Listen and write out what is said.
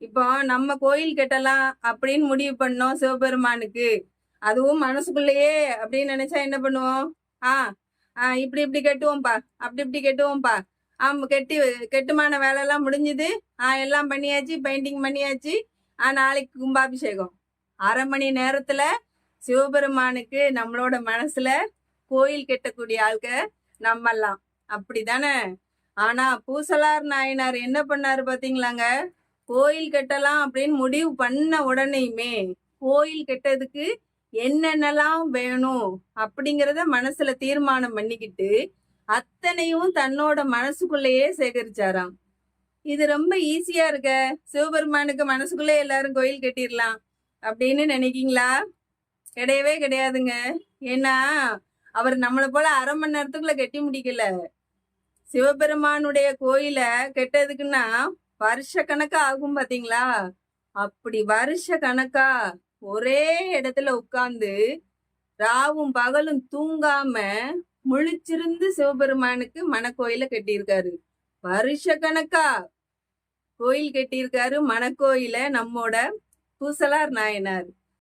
இப்போ நம்ம கோயில் கட்டலாம் அப்படின்னு முடிவு பண்ணோம் சிவபெருமானுக்கு. அதுவும் மனசுக்குள்ளேயே அப்படின்னு நினைச்சா என்ன பண்ணுவோம்? ஆ இப்படி இப்படி கட்டுவோம்ப்பா, அப்படி இப்படி கட்டுவோம்ப்பா. ஆமா கெட்டுமான வேலை எல்லாம் முடிஞ்சுது. எல்லாம் பண்ணியாச்சு, பெயிண்டிங் பண்ணியாச்சு. நாளைக்கு கும்பாபிஷேகம். 1/2 மணி நேரத்துல சிவபெருமானுக்கு நம்மளோட மனசுல கோயில் கட்டக்கூடிய ஆள்க நம்மெல்லாம். அப்படிதானே? ஆனா பூசலார் நாயனார் என்ன பண்ணாரு பாத்தீங்களாங்க? கோயில் கட்டலாம் அப்படின்னு முடிவு பண்ண உடனேயுமே கோயில் கட்டதுக்கு என்னென்னலாம் வேணும் அப்படிங்கிறத மனசுல தீர்மானம் பண்ணிக்கிட்டு அத்தனையும் தன்னோட மனசுக்குள்ளேயே சேகரிச்சாராம். இது ரொம்ப ஈஸியா இருக்க. சிவபெருமானுக்கு மனசுக்குள்ளே எல்லாரும் கோயில் கட்டிடலாம் அப்படின்னு நினைக்கீங்களா? கிடையவே கிடையாதுங்க. ஏன்னா அவர் நம்மளை போல 1/2 மணி நேரத்துக்குள்ள கட்டி முடிக்கல. சிவபெருமானுடைய கோயில கெட்டதுக்குன்னா வருஷ கணக்கா ஆகும் பாத்தீங்களா? அப்படி வருஷ கணக்கா ஒரே இடத்துல உட்கார்ந்து ராவும் பகலும் தூங்காம முழிச்சிருந்து சிவபெருமானுக்கு மணக்கோயில கட்டியிருக்காரு. வருஷ கணக்கா கோயில் கட்டியிருக்காரு மணக்கோயில நம்மோட பூசலார் நாயனார்.